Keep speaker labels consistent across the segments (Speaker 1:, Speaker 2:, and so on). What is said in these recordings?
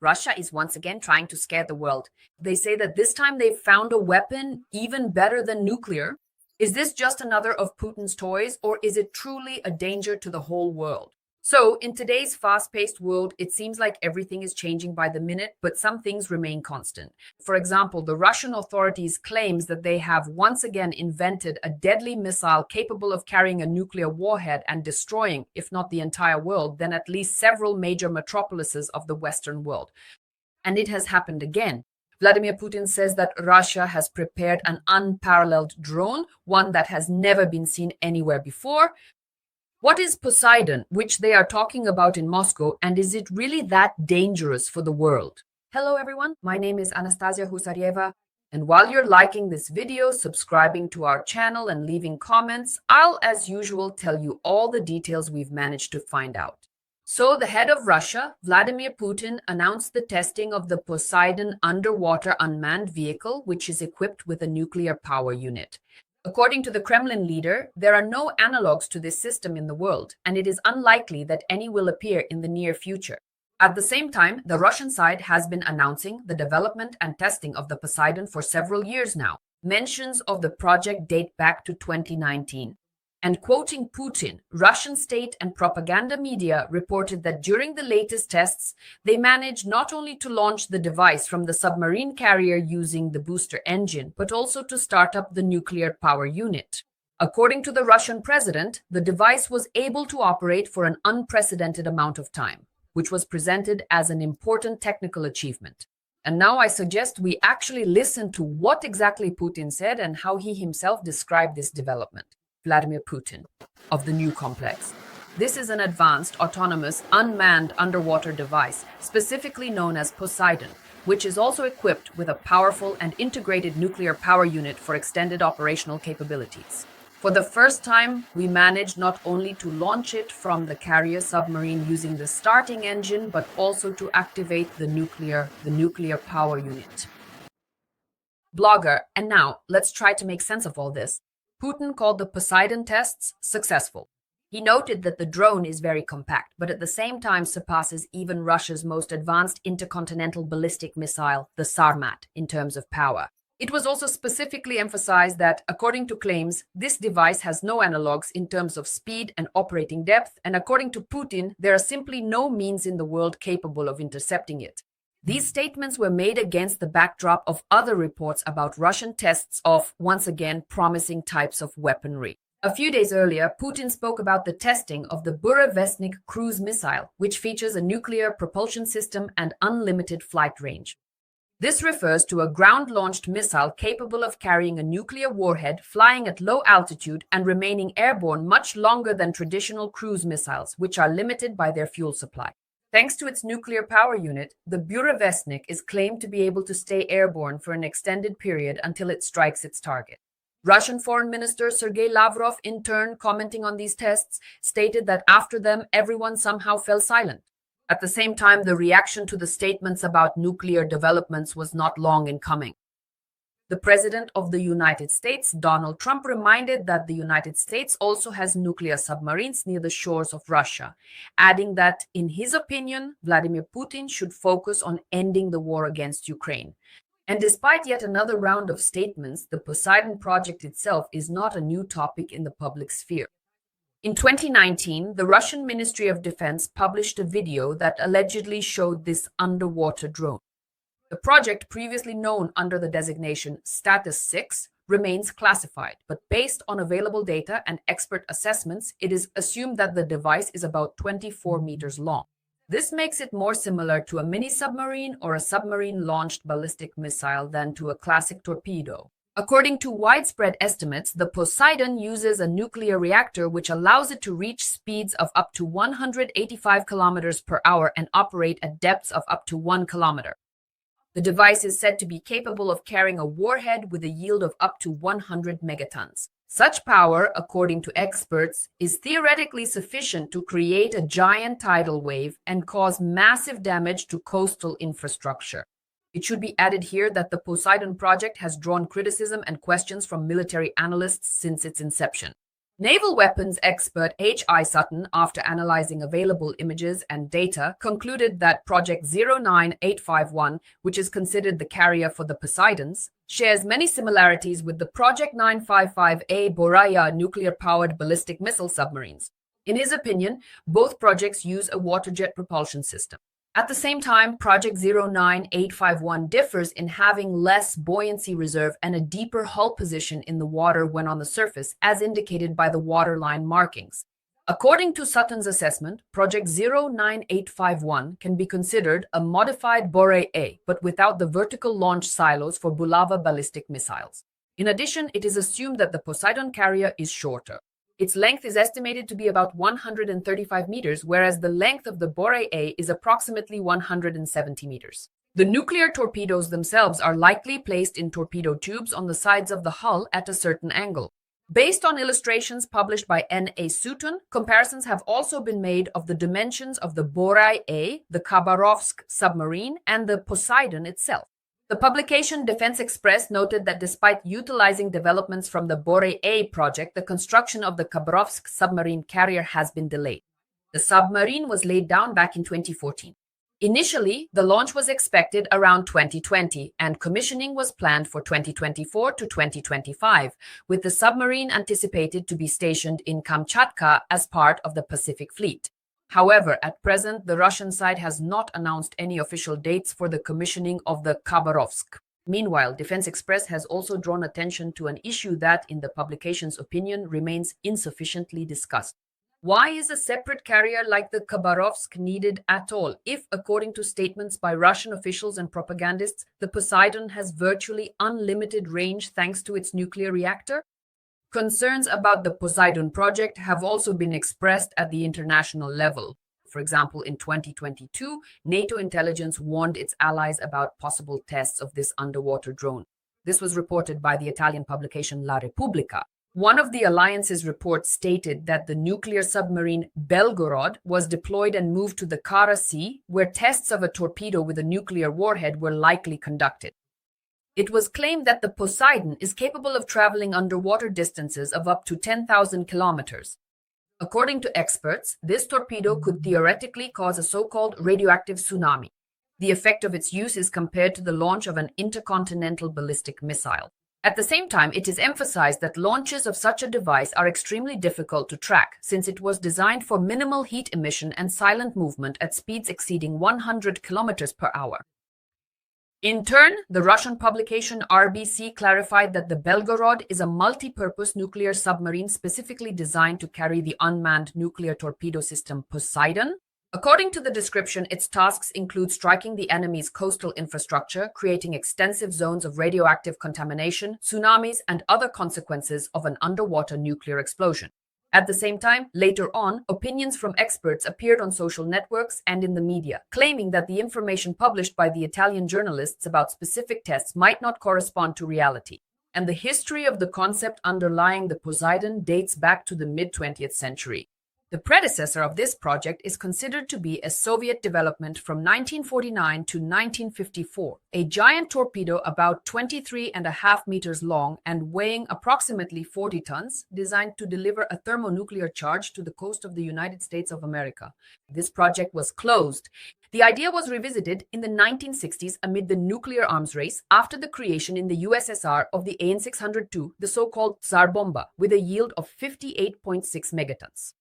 Speaker 1: Russia is once again trying to scare the world. They say that this time they've found a weapon even better than nuclear. Is this just another of Putin's toys, or is it truly a danger to the whole world? So, in today's fast-paced world, it seems like everything is changing by the minute, but some things remain constant. For example, the Russian authorities claims that they have once again invented a deadly missile capable of carrying a nuclear warhead and destroying, if not the entire world, then at least several major metropolises of the Western world. And it has happened again. Vladimir Putin says that Russia has prepared an unparalleled drone, one that has never been seen anywhere before. What is Poseidon, which they are talking about in Moscow, and is it really that dangerous for the world? Hello everyone, my name is Anastasiia Husarieva, and while you're liking this video, subscribing to our channel and leaving comments, I'll as usual tell you all the details we've managed to find out. So the head of Russia, Vladimir Putin, announced the testing of the Poseidon underwater unmanned vehicle, which is equipped with a nuclear power unit. According to the Kremlin leader, there are no analogs to this system in the world, and it is unlikely that any will appear in the near future. At the same time, the Russian side has been announcing the development and testing of the Poseidon for several years now. Mentions of the project date back to 2019. And quoting Putin, Russian state and propaganda media reported that during the latest tests, they managed not only to launch the device from the submarine carrier using the booster engine, but also to start up the nuclear power unit. According to the Russian president, the device was able to operate for an unprecedented amount of time, which was presented as an important technical achievement. And now I suggest we actually listen to what exactly Putin said and how he himself described this development. Vladimir Putin, of the new complex. This is an advanced, autonomous, unmanned underwater device, specifically known as Poseidon, which is also equipped with a powerful and integrated nuclear power unit for extended operational capabilities. For the first time, we managed not only to launch it from the carrier submarine using the starting engine, but also to activate the nuclear power unit. Blogger, and now let's try to make sense of all this. Putin called the Poseidon tests successful. He noted that the drone is very compact, but at the same time surpasses even Russia's most advanced intercontinental ballistic missile, the Sarmat, in terms of power. It was also specifically emphasized that, according to claims, this device has no analogs in terms of speed and operating depth, and according to Putin, there are simply no means in the world capable of intercepting it. These statements were made against the backdrop of other reports about Russian tests of, once again, promising types of weaponry. A few days earlier, Putin spoke about the testing of the Burevestnik cruise missile, which features a nuclear propulsion system and unlimited flight range. This refers to a ground-launched missile capable of carrying a nuclear warhead, flying at low altitude, and remaining airborne much longer than traditional cruise missiles, which are limited by their fuel supply. Thanks to its nuclear power unit, the Burevestnik is claimed to be able to stay airborne for an extended period until it strikes its target. Russian Foreign Minister Sergei Lavrov, in turn, commenting on these tests, stated that after them, everyone somehow fell silent. At the same time, the reaction to the statements about nuclear developments was not long in coming. The President of the United States, Donald Trump, reminded that the United States also has nuclear submarines near the shores of Russia, adding that, in his opinion, Vladimir Putin should focus on ending the war against Ukraine. And despite yet another round of statements, the Poseidon project itself is not a new topic in the public sphere. In 2019, the Russian Ministry of Defense published a video that allegedly showed this underwater drone. The project, previously known under the designation Status 6, remains classified, but based on available data and expert assessments, it is assumed that the device is about 24 meters long. This makes it more similar to a mini-submarine or a submarine-launched ballistic missile than to a classic torpedo. According to widespread estimates, the Poseidon uses a nuclear reactor which allows it to reach speeds of up to 185 kilometers per hour and operate at depths of up to 1 kilometer. The device is said to be capable of carrying a warhead with a yield of up to 100 megatons. Such power, according to experts, is theoretically sufficient to create a giant tidal wave and cause massive damage to coastal infrastructure. It should be added here that the Poseidon project has drawn criticism and questions from military analysts since its inception. Naval weapons expert H.I. Sutton, after analyzing available images and data, concluded that Project 09851, which is considered the carrier for the Poseidons, shares many similarities with the Project 955A Boraya nuclear-powered ballistic missile submarines. In his opinion, both projects use a water-jet propulsion system. At the same time, Project 09851 differs in having less buoyancy reserve and a deeper hull position in the water when on the surface, as indicated by the waterline markings. According to Sutton's assessment, Project 09851 can be considered a modified Bore-A, but without the vertical launch silos for Bulava ballistic missiles. In addition, it is assumed that the Poseidon carrier is shorter. Its length is estimated to be about 135 meters, whereas the length of the Bore-A is approximately 170 meters. The nuclear torpedoes themselves are likely placed in torpedo tubes on the sides of the hull at a certain angle. Based on illustrations published by N.A. Sutton, comparisons have also been made of the dimensions of the Bore-A, the Khabarovsk submarine, and the Poseidon itself. The publication Defense Express noted that despite utilizing developments from the Bore-A project, the construction of the Khabarovsk submarine carrier has been delayed. The submarine was laid down back in 2014. Initially, the launch was expected around 2020, and commissioning was planned for 2024 to 2025, with the submarine anticipated to be stationed in Kamchatka as part of the Pacific Fleet. However, at present, the Russian side has not announced any official dates for the commissioning of the Khabarovsk. Meanwhile, Defense Express has also drawn attention to an issue that, in the publication's opinion, remains insufficiently discussed. Why is a separate carrier like the Khabarovsk needed at all if, according to statements by Russian officials and propagandists, the Poseidon has virtually unlimited range thanks to its nuclear reactor? Concerns about the Poseidon project have also been expressed at the international level. For example, in 2022, NATO intelligence warned its allies about possible tests of this underwater drone. This was reported by the Italian publication La Repubblica. One of the alliance's reports stated that the nuclear submarine Belgorod was deployed and moved to the Kara Sea, where tests of a torpedo with a nuclear warhead were likely conducted. It was claimed that the Poseidon is capable of traveling underwater distances of up to 10,000 kilometers. According to experts, this torpedo could theoretically cause a so-called radioactive tsunami. The effect of its use is compared to the launch of an intercontinental ballistic missile. At the same time, it is emphasized that launches of such a device are extremely difficult to track, since it was designed for minimal heat emission and silent movement at speeds exceeding 100 kilometers per hour. In turn, the Russian publication RBC clarified that the Belgorod is a multi-purpose nuclear submarine specifically designed to carry the unmanned nuclear torpedo system Poseidon. According to the description, its tasks include striking the enemy's coastal infrastructure, creating extensive zones of radioactive contamination, tsunamis, and other consequences of an underwater nuclear explosion. At the same time, later on, opinions from experts appeared on social networks and in the media, claiming that the information published by the Italian journalists about specific tests might not correspond to reality. And the history of the concept underlying the Poseidon dates back to the mid-20th century. The predecessor of this project is considered to be a Soviet development from 1949 to 1954, a giant torpedo about 23.5 meters long and weighing approximately 40 tons, designed to deliver a thermonuclear charge to the coast of the United States of America. This project was closed. The idea was revisited in the 1960s amid the nuclear arms race after the creation in the USSR of the AN-602, the so-called Tsar Bomba, with a yield of 58.6 megatons.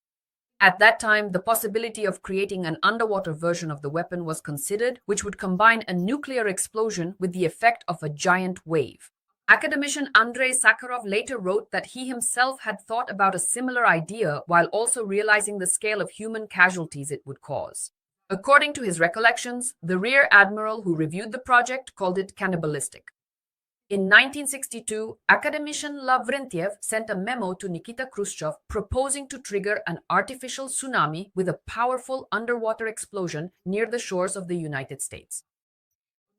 Speaker 1: At that time, the possibility of creating an underwater version of the weapon was considered, which would combine a nuclear explosion with the effect of a giant wave. Academician Andrei Sakharov later wrote that he himself had thought about a similar idea while also realizing the scale of human casualties it would cause. According to his recollections, the Rear Admiral who reviewed the project called it cannibalistic. In 1962, academician Lavrentiev sent a memo to Nikita Khrushchev proposing to trigger an artificial tsunami with a powerful underwater explosion near the shores of the United States.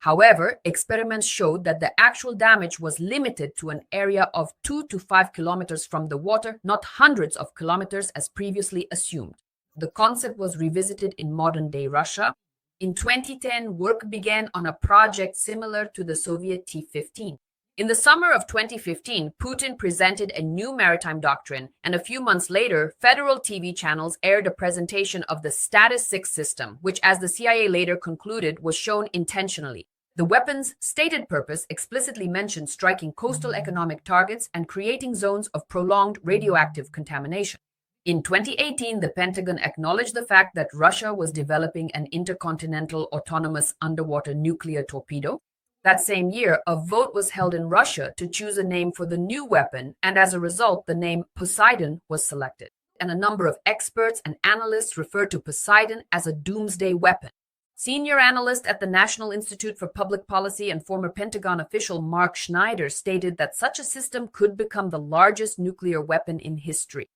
Speaker 1: However, experiments showed that the actual damage was limited to an area of 2 to 5 kilometers from the water, not hundreds of kilometers as previously assumed. The concept was revisited in modern-day Russia. In 2010, work began on a project similar to the Soviet T-15. In the summer of 2015, Putin presented a new maritime doctrine, and a few months later, federal TV channels aired a presentation of the Status 6 system, which, as the CIA later concluded, was shown intentionally. The weapon's stated purpose explicitly mentioned striking coastal economic targets and creating zones of prolonged radioactive contamination. In 2018, the Pentagon acknowledged the fact that Russia was developing an intercontinental autonomous underwater nuclear torpedo. That same year, a vote was held in Russia to choose a name for the new weapon, and as a result, the name Poseidon was selected. And a number of experts and analysts refer to Poseidon as a doomsday weapon. Senior analyst at the National Institute for Public Policy and former Pentagon official Mark Schneider stated that such a system could become the largest nuclear weapon in history.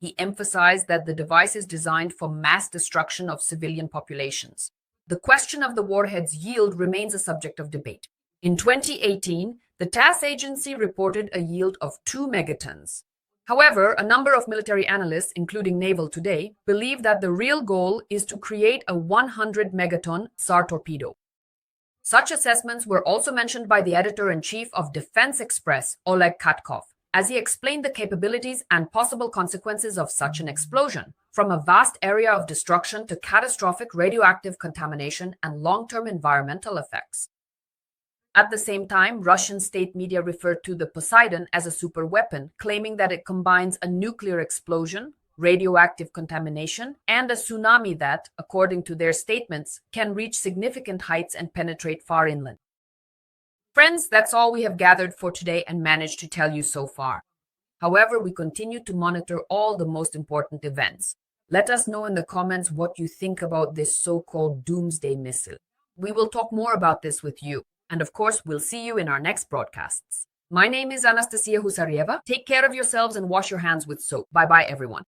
Speaker 1: He emphasized that the device is designed for mass destruction of civilian populations. The question of the warhead's yield remains a subject of debate. In 2018, the TASS agency reported a yield of 2 megatons. However, a number of military analysts, including Naval Today, believe that the real goal is to create a 100 megaton SAR torpedo. Such assessments were also mentioned by the editor-in-chief of Defense Express, Oleg Katkov, as he explained the capabilities and possible consequences of such an explosion, from a vast area of destruction to catastrophic radioactive contamination and long-term environmental effects. At the same time, Russian state media referred to the Poseidon as a superweapon, claiming that it combines a nuclear explosion, radioactive contamination, and a tsunami that, according to their statements, can reach significant heights and penetrate far inland. Friends, that's all we have gathered for today and managed to tell you so far. However, we continue to monitor all the most important events. Let us know in the comments what you think about this so-called doomsday missile. We will talk more about this with you. And of course, we'll see you in our next broadcasts. My name is Anastasiia Husarieva. Take care of yourselves and wash your hands with soap. Bye-bye, everyone.